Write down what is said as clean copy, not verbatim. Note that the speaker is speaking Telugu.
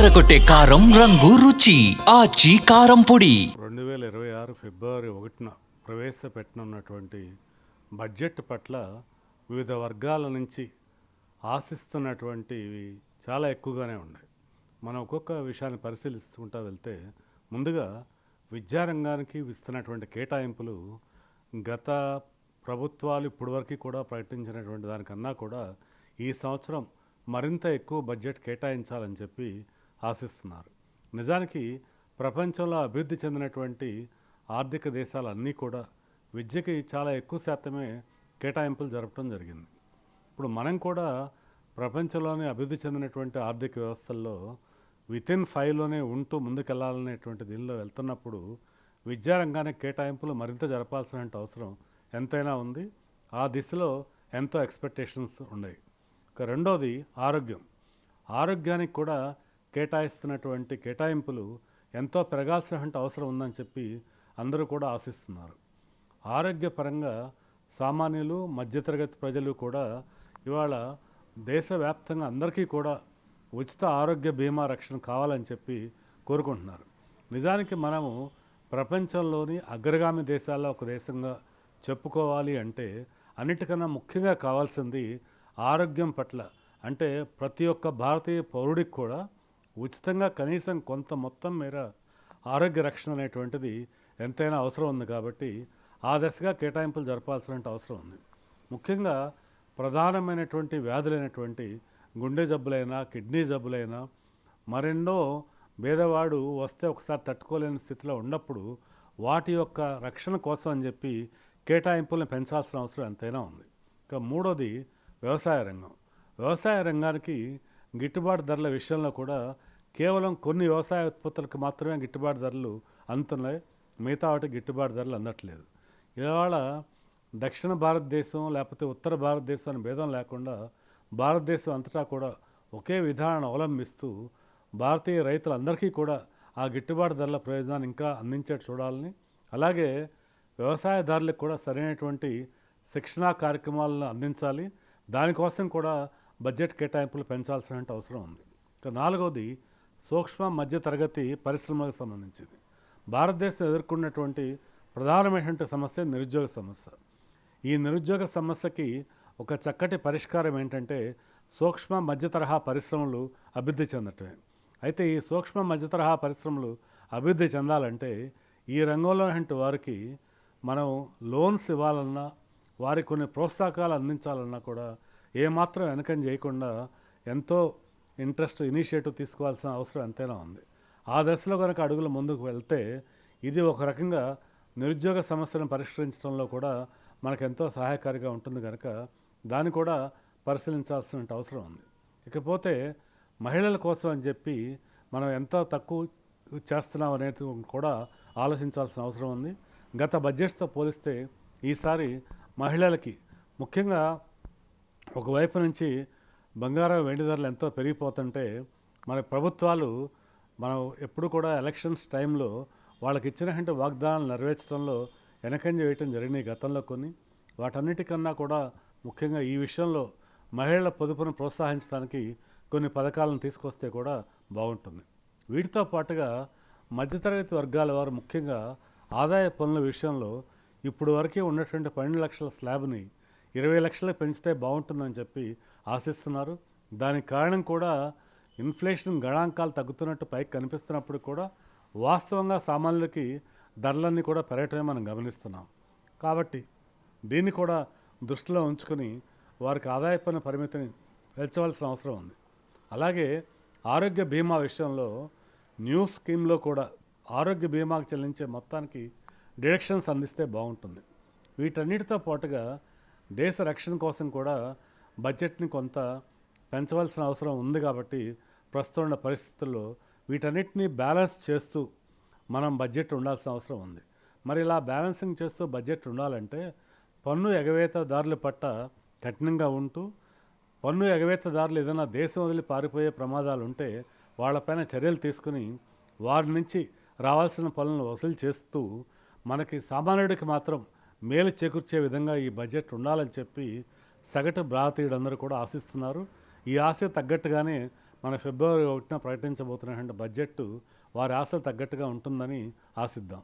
అదరకొట్టే కారం రంగు రుచి ఆచి కారం పొడి. 2026 ఫిబ్రవరి 1న ప్రవేశపెట్టనున్నటువంటి బడ్జెట్ పట్ల వివిధ వర్గాల నుంచి ఆశిస్తున్నటువంటివి చాలా ఎక్కువగానే ఉన్నాయి. మనం ఒక్కొక్క విషయాన్ని పరిశీలిస్తుంటా వెళ్తే ముందుగా విద్యారంగానికి ఇస్తున్నటువంటి కేటాయింపులు గత ప్రభుత్వాలు ఇప్పటివరకు కూడా ప్రకటించినటువంటి దానికన్నా కూడా ఈ సంవత్సరం మరింత ఎక్కువ బడ్జెట్ కేటాయించాలని చెప్పి ఆశిస్తున్నారు. నిజానికి ప్రపంచంలో అభివృద్ధి చెందినటువంటి ఆర్థిక దేశాలన్నీ కూడా విద్యకి చాలా ఎక్కువ శాతమే కేటాయింపులు జరపడం జరిగింది. ఇప్పుడు మనం కూడా ప్రపంచంలోని అభివృద్ధి చెందినటువంటి ఆర్థిక వ్యవస్థల్లో వితిన్ 5లోనే ఉంటూ ముందుకెళ్లాలనేటువంటి దీనిలో వెళ్తున్నప్పుడు విద్యారంగానికి కేటాయింపులు మరింత జరపాల్సిన అవసరం ఎంతైనా ఉంది. ఆ దిశలో ఎంతో ఎక్స్పెక్టేషన్స్ ఉన్నాయి. రెండోది ఆరోగ్యానికి కూడా కేటాయిస్తున్నటువంటి కేటాయింపులు ఎంతో పెరగాల్సిన అవసరం ఉందని చెప్పి అందరూ కూడా ఆశిస్తున్నారు. ఆరోగ్యపరంగా సామాన్యులు మధ్యతరగతి ప్రజలు కూడా ఇవాళ దేశవ్యాప్తంగా అందరికీ కూడా ఉచిత ఆరోగ్య బీమా రక్షణ కావాలని చెప్పి కోరుకుంటున్నారు. నిజానికి మనము ప్రపంచంలోని అగ్రగామి దేశాల్లో ఒక దేశంగా చెప్పుకోవాలి అంటే అన్నిటికన్నా ముఖ్యంగా కావాల్సింది ఆరోగ్యం పట్ల, అంటే ప్రతి ఒక్క భారతీయ పౌరుడికి కూడా ఉచితంగా కనీసం కొంత మొత్తం మేర ఆరోగ్య రక్షణ అనేటువంటిది ఎంతైనా అవసరం ఉంది. కాబట్టి ఆ దశగా కేటాయింపులు జరపాల్సిన అవసరం ఉంది. ముఖ్యంగా ప్రధానమైనటువంటి వ్యాధులైనటువంటి గుండె జబ్బులైనా కిడ్నీ జబ్బులైనా మరెన్నో పేదవాడు వస్తే ఒకసారి తట్టుకోలేని స్థితిలో ఉన్నప్పుడు వాటి యొక్క రక్షణ కోసం అని చెప్పి కేటాయింపులను పెంచాల్సిన అవసరం ఎంతైనా ఉంది. ఇక మూడోది వ్యవసాయ రంగానికి గిట్టుబాటు ధరల విషయంలో కూడా కేవలం కొన్ని వ్యవసాయ ఉత్పత్తులకు మాత్రమే గిట్టుబాటు ధరలు అందుతున్నాయి, మిగతా వాటికి గిట్టుబాటు ధరలు అందట్లేదు. ఇవాళ దక్షిణ భారతదేశం లేకపోతే ఉత్తర భారతదేశం అని భేదం లేకుండా భారతదేశం అంతటా కూడా ఒకే విధానాన్ని అవలంబిస్తూ భారతీయ రైతులందరికీ కూడా ఆ గిట్టుబాటు ధరల ప్రయోజనాన్ని ఇంకా అందించేట్టు చూడాలని, అలాగే వ్యవసాయదారులకు కూడా సరైనటువంటి శిక్షణా కార్యక్రమాలను అందించాలి. దానికోసం కూడా బడ్జెట్ కేటాయింపులు పెంచాల్సిన అవసరం ఉంది. ఇక నాలుగవది సూక్ష్మ మధ్య తరగతి పరిశ్రమలకు సంబంధించింది. భారతదేశం ఎదుర్కొన్నటువంటి ప్రధానమైనటువంటి సమస్య నిరుద్యోగ సమస్య. ఈ నిరుద్యోగ సమస్యకి ఒక చక్కటి పరిష్కారం ఏంటంటే సూక్ష్మ మధ్య తరహా పరిశ్రమలు అభివృద్ధి చెందటమే. అయితే ఈ సూక్ష్మ మధ్య తరహా పరిశ్రమలు అభివృద్ధి చెందాలంటే ఈ రంగంలో వారికి మనం లోన్స్ ఇవ్వాలన్నా, వారికి కొన్ని ప్రోత్సాహకాలు అందించాలన్నా కూడా ఏమాత్రం వెనకం చేయకుండా ఎంతో ఇనిషియేటివ్ తీసుకోవాల్సిన అవసరం ఎంతైనా ఉంది. ఆ దశలో కనుక అడుగులు ముందుకు వెళ్తే ఇది ఒక రకంగా నిరుద్యోగ సమస్యను పరిష్కరించడంలో కూడా మనకెంతో సహాయకారిగా ఉంటుంది కనుక దాన్ని కూడా పరిశీలించాల్సిన అవసరం ఉంది. ఇకపోతే మహిళల కోసం అని చెప్పి మనం ఎంత తక్కువ చేస్తున్నాం అనేది కూడా ఆలోచించాల్సిన అవసరం ఉంది. గత బడ్జెట్స్తో పోలిస్తే ఈసారి మహిళలకి ముఖ్యంగా ఒకవైపు నుంచి బంగారం వెండి ధరలు ఎంతో పెరిగిపోతుంటే మన ప్రభుత్వాలు మనం ఎప్పుడు కూడా ఎలక్షన్స్ టైంలో వాళ్ళకి ఇచ్చినటువంటి వాగ్దానాలు నెరవేర్చడంలో వెనకంజ వేయటం జరిగినాయి గతంలో కొన్ని. వాటన్నిటికన్నా కూడా ముఖ్యంగా ఈ విషయంలో మహిళల పొదుపును ప్రోత్సహించడానికి కొన్ని పథకాలను తీసుకొస్తే కూడా బాగుంటుంది. వీటితో పాటుగా మధ్యతరగతి వర్గాల వారు ముఖ్యంగా ఆదాయ పన్నుల విషయంలో ఇప్పుడు వరకే ఉన్నటువంటి 12 లక్షల స్లాబ్ని 20 లక్షలకు పెంచితే బాగుంటుందని చెప్పి ఆశిస్తున్నారు. దానికి కారణం కూడా ఇన్ఫ్లేషన్ గణాంకాలు తగ్గుతున్నట్టు పైకి కనిపిస్తున్నప్పుడు కూడా వాస్తవంగా సామాన్యులకి ధరలన్నీ కూడా పెరగటమే మనం గమనిస్తున్నాం. కాబట్టి దీన్ని కూడా దృష్టిలో ఉంచుకొని వారికి ఆదాయ పన్ను పరిమితిని పెంచవలసిన అవసరం ఉంది. అలాగే ఆరోగ్య బీమా విషయంలో న్యూ స్కీమ్లో కూడా ఆరోగ్య బీమాకు చెల్లించే మొత్తానికి డిడక్షన్స్ అందిస్తే బాగుంటుంది. వీటన్నిటితో పాటుగా దేశ రక్షణ కోసం కూడా బడ్జెట్ని కొంత పెంచవలసిన అవసరం ఉంది. కాబట్టి ప్రస్తుతం ఉన్న పరిస్థితుల్లో వీటన్నిటినీ బ్యాలెన్స్ చేస్తూ మనం బడ్జెట్ ఉండాల్సిన అవసరం ఉంది. మరి ఇలా బ్యాలెన్సింగ్ చేస్తూ బడ్జెట్ ఉండాలంటే పన్ను ఎగవేతదారుల పట్ల కఠినంగా ఉంటూ, పన్ను ఎగవేతదారులు ఏదైనా దేశం వదిలి పారిపోయే ప్రమాదాలు ఉంటే వాళ్ళపైన చర్యలు తీసుకుని వారి నుంచి రావాల్సిన పనులను వసూలు చేస్తూ మనకి సామాన్యుడికి మాత్రం మేలు చేకూర్చే విధంగా ఈ బడ్జెట్ ఉండాలని చెప్పి సగటు భారతీయులందరూ కూడా ఆశిస్తున్నారు. ఈ ఆశ తగ్గట్టుగానే మన ఫిబ్రవరి 1న ప్రకటించబోతున్నటువంటి బడ్జెట్ వారి ఆశలు తగ్గట్టుగా ఉంటుందని ఆశిద్దాం.